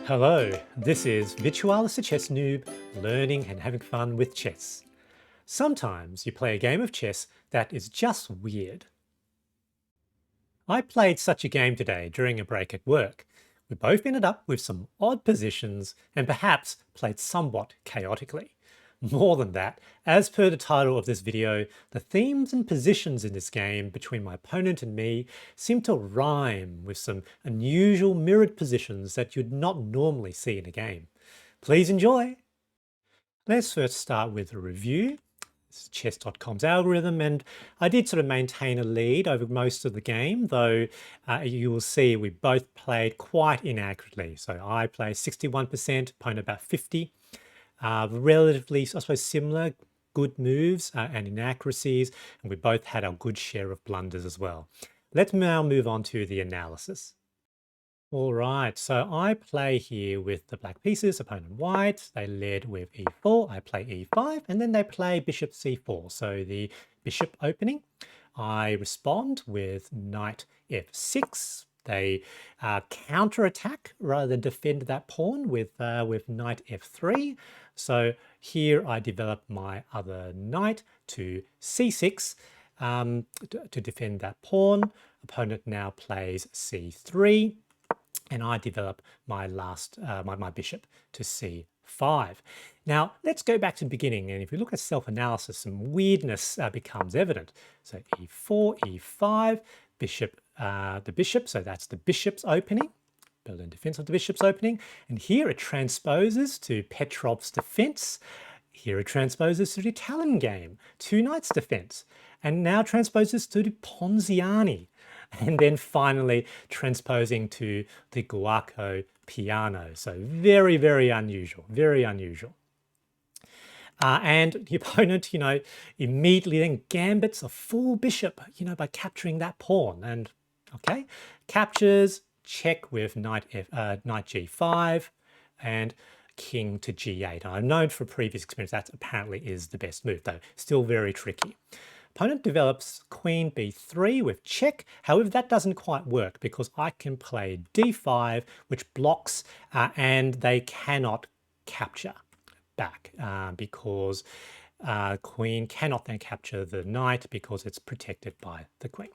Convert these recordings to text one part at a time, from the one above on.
Hello, this is Virtualis the Chess Noob, learning and having fun with chess. Sometimes you play a game of chess that is just weird. I played such a game today during a break at work. We both ended up with some odd positions and perhaps played somewhat chaotically. More than that, as per the title of this video, the themes and positions in this game between my opponent and me seem to rhyme with some unusual mirrored positions that you'd not normally see in a game. Please enjoy! Let's first start with a review. This is chess.com's algorithm, and I did sort of maintain a lead over most of the game, though you will see we both played quite inaccurately. So I played 61%, opponent about 50%. Relatively, I suppose, similar good moves and inaccuracies, and we both had our good share of blunders as well. Let's now move on to the analysis. All right, so I play here with the black pieces, opponent white. They led with e4, I play e5, and then they play bishop c4. So the bishop opening, I respond with knight f6. They counter-attack rather than defend that pawn with knight f3. So here I develop my other knight to c6 to defend that pawn. Opponent now plays c3, and I develop my my bishop to c5. Now let's go back to the beginning, and if we look at self-analysis, some weirdness becomes evident. So e4, e5, bishop, the bishop, so that's the bishop's opening, build in defense of the bishop's opening, and here it transposes to Petrov's defense. Here it transposes to the Italian game, two knights defense, and now transposes to the Ponziani, and then finally transposing to the Giuoco Piano. So very, very unusual, very unusual. And the opponent, immediately then gambits a full bishop, by capturing that pawn. And okay, captures, check with knight g5, and king to g8. And I've known from previous experience that apparently is the best move, though still very tricky. Opponent develops queen b3 with check. However, that doesn't quite work because I can play d5, which blocks, and they cannot capture back because queen cannot then capture the knight because it's protected by the queen.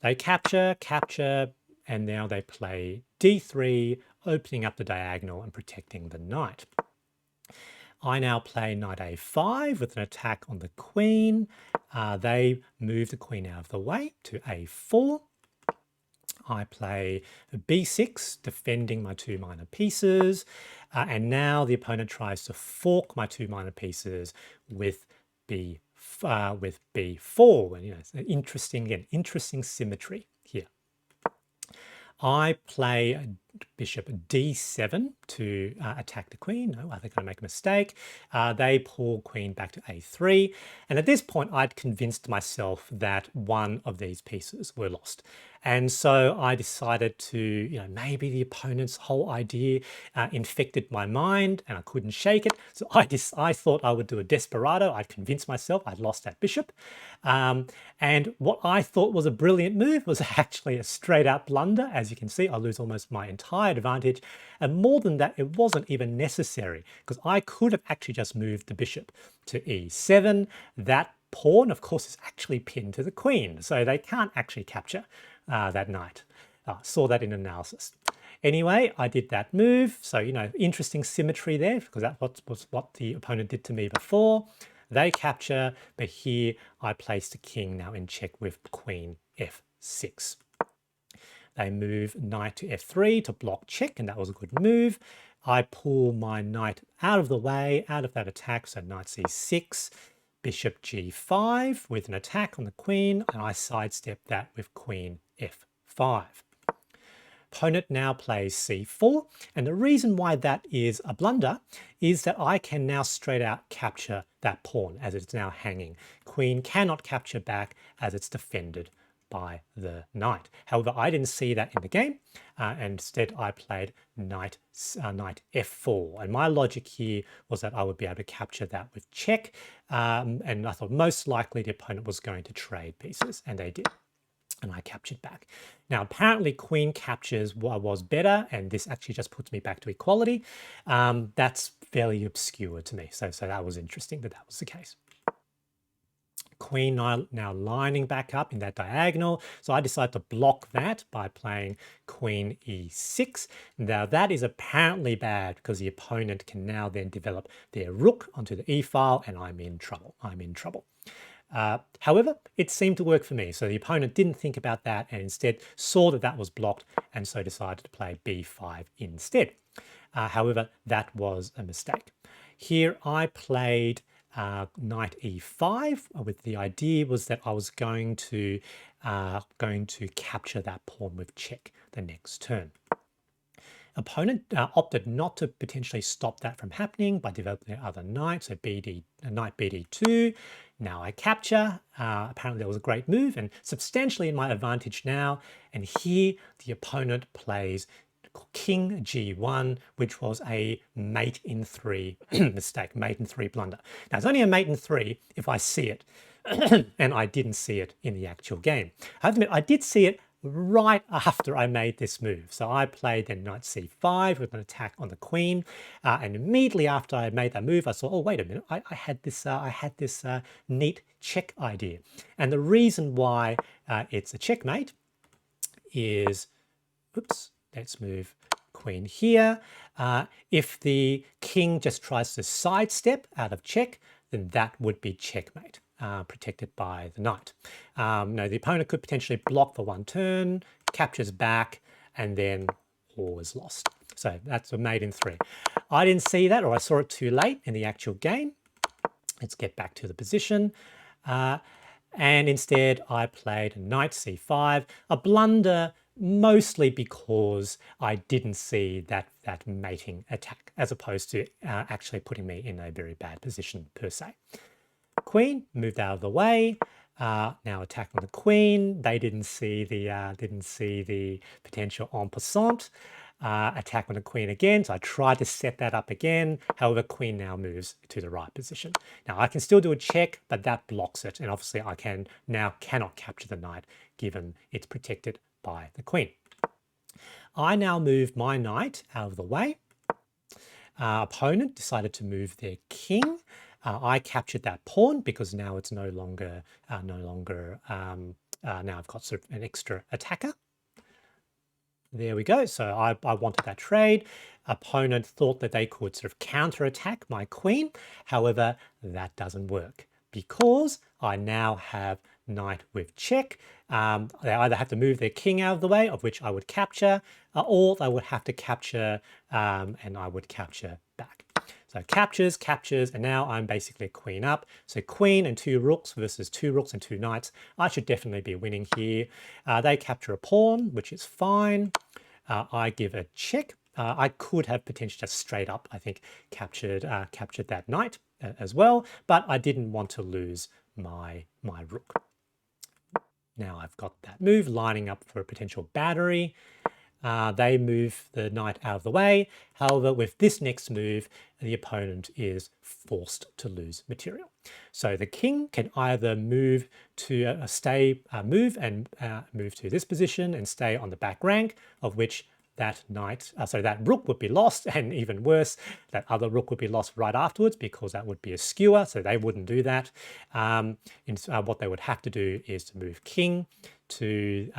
They capture, and now they play d3, opening up the diagonal and protecting the knight. I now play knight a5 with an attack on the queen. They move the queen out of the way to a4. I play b6, defending my two minor pieces. And now the opponent tries to fork my two minor pieces with b4. And, it's an interesting symmetry here. I play bishop d7 to attack the queen. No, I think I make a mistake. They pull queen back to a3. And at this point, I'd convinced myself that one of these pieces were lost. And so I decided to, maybe the opponent's whole idea infected my mind and I couldn't shake it. So I thought I would do a desperado. I'd convinced myself I'd lost that bishop. And what I thought was a brilliant move was actually a straight out blunder. As you can see, I lose almost my entire advantage. And more than that, it wasn't even necessary because I could have actually just moved the bishop to e7. That pawn, of course, is actually pinned to the queen. So they can't actually capture that knight. Saw that in analysis. Anyway, I did that move. So, interesting symmetry there because that was what the opponent did to me before. They capture, but here I place the king now in check with queen f6. They move knight to f3 to block check, and that was a good move. I pull my knight out of the way, out of that attack, so knight c6, bishop g5 with an attack on the queen, and I sidestep that with queen f5. Opponent now plays c4, and the reason why that is a blunder is that I can now straight out capture that pawn as it's now hanging. Queen cannot capture back as it's defended by the knight. However, I didn't see that in the game, and instead I played knight f4. And my logic here was that I would be able to capture that with check, and I thought most likely the opponent was going to trade pieces, and they did. and I captured back. Now, apparently queen captures was better, and this actually just puts me back to equality. That's fairly obscure to me. So that was interesting that that was the case. Queen now lining back up in that diagonal. So I decided to block that by playing queen e6. Now that is apparently bad because the opponent can now then develop their rook onto the e file, and I'm in trouble. I'm in trouble. However, it seemed to work for me. So the opponent didn't think about that and instead saw that that was blocked, and so decided to play b5 instead. However, that was a mistake. Here I played knight e5 with the idea was that I was going to capture that pawn with check the next turn. Opponent opted not to potentially stop that from happening by developing the other knight, so knight bd2. Now I capture. Apparently that was a great move and substantially in my advantage now. And here the opponent plays king g1, which was a mate in 3 mistake, mate in 3 blunder. Now it's only a mate in 3 if I see it, and I didn't see it in the actual game. I have to admit, I did see it right after I made this move. So I played then knight c5 with an attack on the queen, and immediately after I made that move, I saw, oh wait a minute, I had this neat check idea, and the reason why it's a checkmate is, oops. Let's move queen here. If the king just tries to sidestep out of check, then that would be checkmate, protected by the knight. No, the opponent could potentially block for one turn, captures back, and then all is lost. So that's a mate in 3. I didn't see that, or I saw it too late in the actual game. Let's get back to the position. And instead I played knight c5, a blunder mostly because I didn't see that mating attack, as opposed to actually putting me in a very bad position per se. Queen moved out of the way. Now attacking the queen. They didn't see the potential en passant. Attack on the queen again, so I tried to set that up again. However, queen now moves to the right position. Now I can still do a check, but that blocks it, and obviously I cannot capture the knight given it's protected by the queen. I now move my knight out of the way. Opponent decided to move their king. I captured that pawn because now it's now I've got sort of an extra attacker. There we go. So I wanted that trade. Opponent thought that they could sort of counterattack my queen. However, that doesn't work because I now have knight with check. They either have to move their king out of the way, of which I would capture, or they would have to capture and I would capture back. So captures, and now I'm basically a queen up. So queen and 2 rooks versus 2 rooks and 2 knights. I should definitely be winning here. They capture a pawn, which is fine. I give a check. I could have potentially just straight up, I think, captured that knight as well, but I didn't want to lose my rook. Now I've got that move lining up for a potential battery. They move the knight out of the way. However, with this next move, the opponent is forced to lose material. So the king can either move to move to this position and stay on the back rank, of which that that rook would be lost, and even worse, that other rook would be lost right afterwards because that would be a skewer, so they wouldn't do that. What they would have to do is to move king to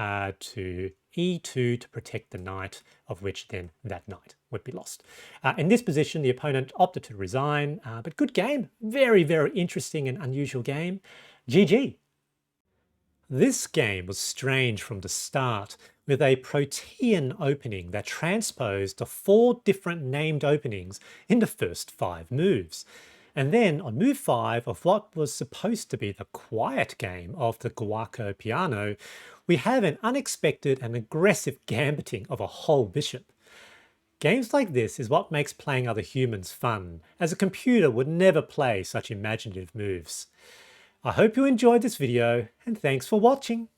e2 to protect the knight, of which then that knight would be lost. In this position, the opponent opted to resign, but good game. Very, very interesting and unusual game. GG. This game was strange from the start, with a protean opening that transposed to 4 different named openings in the first 5 moves. And then on move 5 of what was supposed to be the quiet game of the Giuoco Piano, we have an unexpected and aggressive gambiting of a whole bishop. Games like this is what makes playing other humans fun, as a computer would never play such imaginative moves. I hope you enjoyed this video, and thanks for watching.